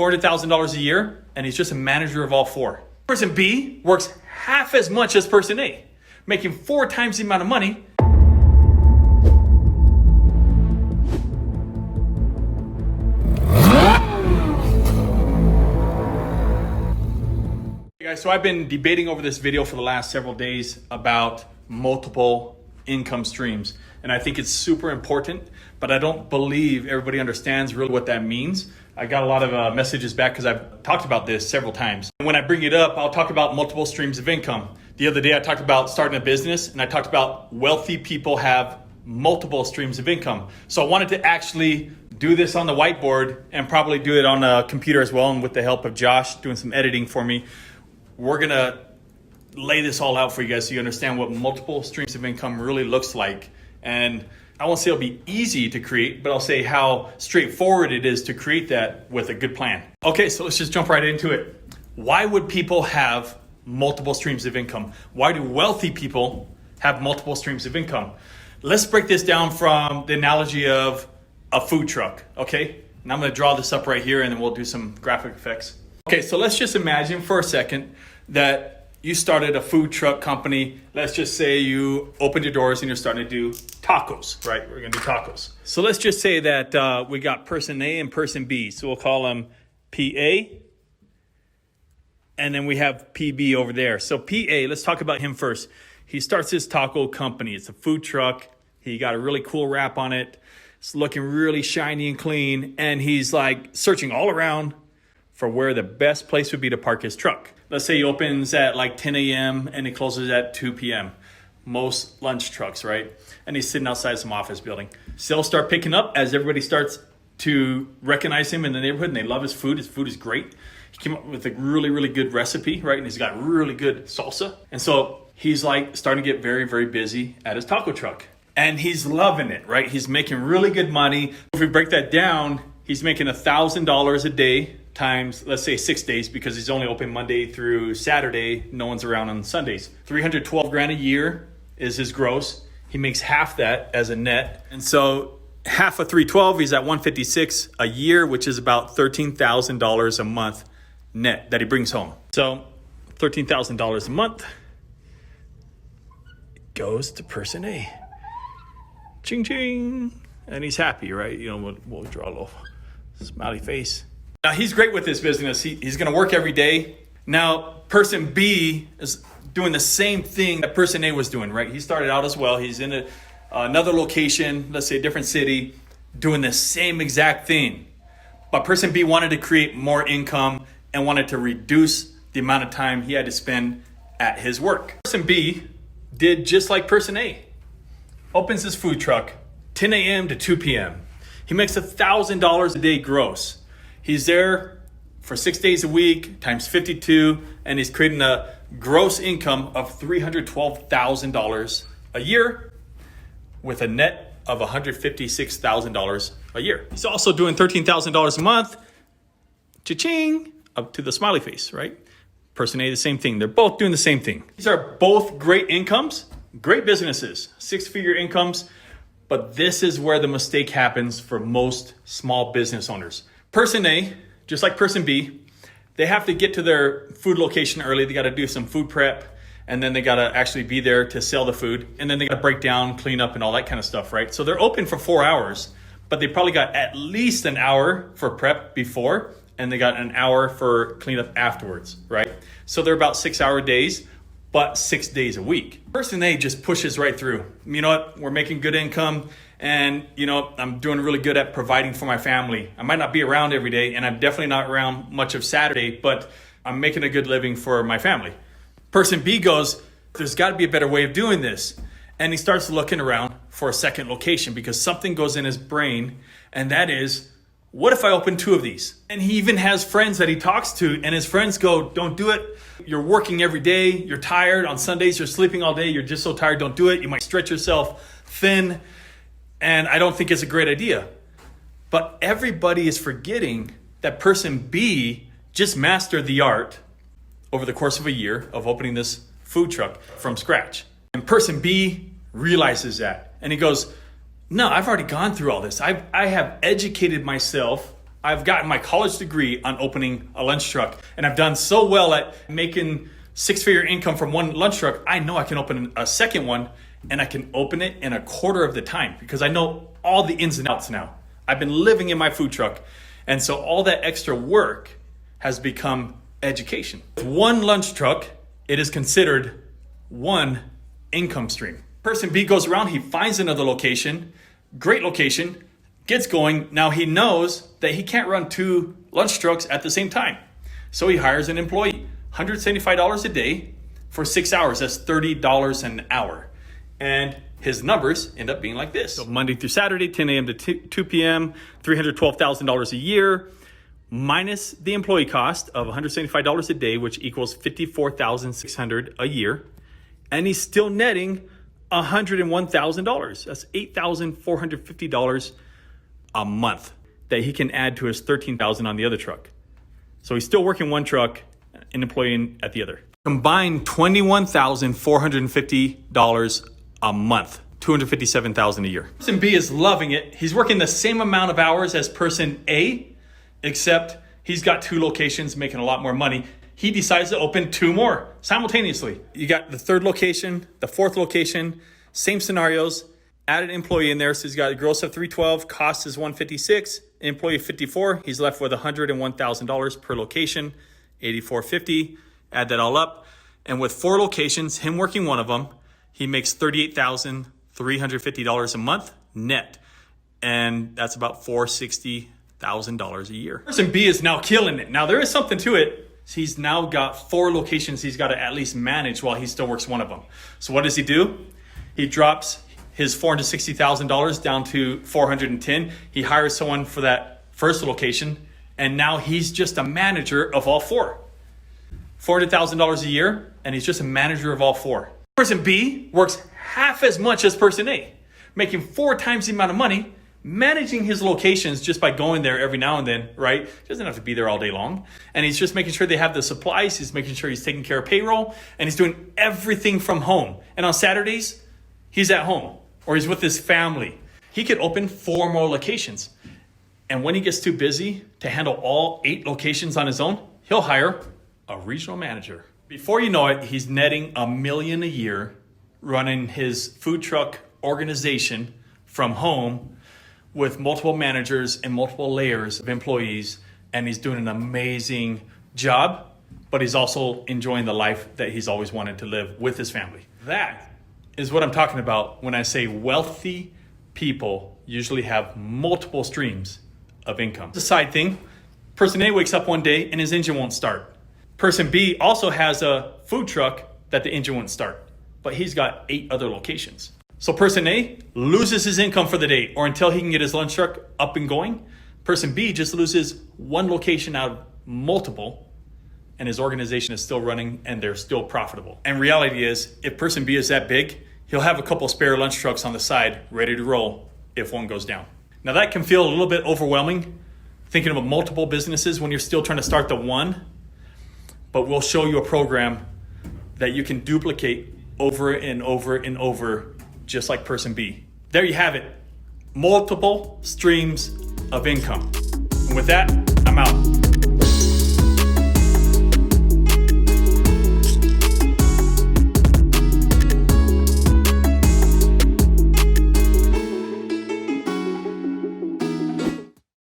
$400,000 a year, and he's just a manager of all four. Person B works half as much as person A, making 4 times the amount of money. Hey guys, so I've been debating over this video for the last several days about multiple income streams. And I think it's super important, but I don't believe everybody understands really what that means. I got a lot of messages back because I've talked about this several times. And when I bring it up, I'll talk about multiple streams of income. The other day I talked about starting a business, and I talked about wealthy people have multiple streams of income. So I wanted to actually do this on the whiteboard and probably do it on a computer as well. And with the help of Josh doing some editing for me, we're gonna lay this all out for you guys so you understand what multiple streams of income really looks like. And I won't say it'll be easy to create, but I'll say how straightforward it is to create that with a good plan. Okay, so let's just jump right into it. Why would people have multiple streams of income? Why do wealthy people have multiple streams of income? Let's break this down from the analogy of a food truck, okay? And I'm gonna draw this up right here and then we'll do some graphic effects. Okay, so let's just imagine for a second that you started a food truck company. Let's just say you opened your doors and you're starting to do tacos, right? We're gonna do tacos. So let's just say that we got person A and person B. So we'll call them PA, and then we have PB over there. So PA, let's talk about him first. He starts his taco company. It's a food truck. He got a really cool wrap on it. It's looking really shiny and clean. And he's like searching all around for where the best place would be to park his truck. Let's say he opens at like 10 a.m. and he closes at 2 p.m. Most lunch trucks, right? And he's sitting outside some office building. Sales start picking up as everybody starts to recognize him in the neighborhood and they love his food. His food is great. He came up with a really, really good recipe, right? And he's got really good salsa. And so he's like starting to get very, very busy at his taco truck. And he's loving it, right? He's making really good money. If we break that down, he's making $1,000 a day times, let's say 6 days, because he's only open Monday through Saturday. No one's around on Sundays. 312 grand a year is his gross. He makes half that as a net. And so half of 312, he's at 156 a year, which is about $13,000 a month net that he brings home. So $13,000 a month goes to person A. Ching, ching. And he's happy, right? You know, we'll draw a little smiley face. Now, he's great with this business. He's going to work every day. Now, person B is doing the same thing that person A was doing, right? He started out as well. He's in another location, let's say a different city, doing the same exact thing. But person B wanted to create more income and wanted to reduce the amount of time he had to spend at his work. Person B did just like person A. Opens his food truck, 10 a.m. to 2 p.m. He makes $1,000 a day gross. He's there for 6 days a week times 52, and he's creating a gross income of $312,000 a year with a net of $156,000 a year. He's also doing $13,000 a month, cha-ching, up to the smiley face, right? Person A, the same thing. They're both doing the same thing. These are both great incomes, great businesses, 6-figure incomes, but this is where the mistake happens for most small business owners. Person A, just like person B, they have to get to their food location early. They got to do some food prep, and then they got to actually be there to sell the food. And then they got to break down, clean up, and all that kind of stuff, right? So they're open for 4 hours, but they probably got at least an hour for prep before, and they got an hour for cleanup afterwards, right? So they're about 6-hour days, but 6 days a week. Person A just pushes right through. You know what? We're making good income. And, you know, I'm doing really good at providing for my family. I might not be around every day, and I'm definitely not around much of Saturday, but I'm making a good living for my family. Person B goes, there's got to be a better way of doing this. And he starts looking around for a second location because something goes in his brain, and that is, what if I open 2 of these? And he even has friends that he talks to, and his friends go, don't do it. You're working every day. You're tired. On Sundays, you're sleeping all day. You're just so tired. Don't do it. You might stretch yourself thin. And I don't think it's a great idea. But everybody is forgetting that person B just mastered the art over the course of a year of opening this food truck from scratch. And person B realizes that. And he goes, no, I've already gone through all this. I have educated myself I've gotten my college degree on opening a lunch truck, and I've done so well at making six-figure income from one lunch truck. I know I can open a second one, and I can open it in a quarter of the time because I know all the ins and outs now. I've been living in my food truck, and so all that extra work has become education. With one lunch truck, it is considered one income stream. Person B goes around, he finds another location, great location, gets going. Now he knows that he can't run two lunch trucks at the same time. So he hires an employee, $175 a day for 6 hours. That's $30 an hour. And his numbers end up being like this. So Monday through Saturday, 10 a.m. to 2 p.m., $312,000 a year, minus the employee cost of $175 a day, which equals $54,600 a year. And he's still netting $101,000. That's $8,450 a month that he can add to his $13,000 on the other truck. So he's still working one truck and employing at the other. Combined $21,450 a month, $257,000 a year. Person B is loving it. He's working the same amount of hours as person A, except he's got two locations making a lot more money. He decides to open two more simultaneously. You got the third location, the fourth location, same scenarios, add an employee in there. So he's got a gross of $312, cost is $156, employee of 54. He's left with $101,000 per location, $84.50. Add that all up. And with four locations, him working one of them, he makes $38,350 a month net. And that's about $460,000 a year. Person B is now killing it. Now there is something to it. He's now got four locations he's got to at least manage while he still works one of them. So what does he do? He drops his $460,000 down to $410,000. He hires someone for that first location, and now he's just a manager of all four. $400,000 a year, and he's just a manager of all four. Person B works half as much as person A, making 4 times the amount of money, managing his locations just by going there every now and then, right? He doesn't have to be there all day long. And he's just making sure they have the supplies. He's making sure he's taking care of payroll, and he's doing everything from home. And on Saturdays, he's at home or he's with his family. He could open 4 more locations. And when he gets too busy to handle all 8 locations on his own, he'll hire a regional manager. Before you know it, he's netting $1 million a year running his food truck organization from home with multiple managers and multiple layers of employees. And he's doing an amazing job, but he's also enjoying the life that he's always wanted to live with his family. That is what I'm talking about when I say wealthy people usually have multiple streams of income. It's a side thing. Person A wakes up one day and his engine won't start. Person B also has a food truck that the engine won't start, but he's got 8 other locations. So person A loses his income for the day or until he can get his lunch truck up and going. Person B just loses one location out of multiple, and his organization is still running and they're still profitable. And reality is, if person B is that big, he'll have a couple spare lunch trucks on the side ready to roll if one goes down. Now that can feel a little bit overwhelming, thinking about multiple businesses when you're still trying to start the one, but we'll show you a program that you can duplicate over and over and over, just like person B. There you have it, multiple streams of income. And with that, I'm out.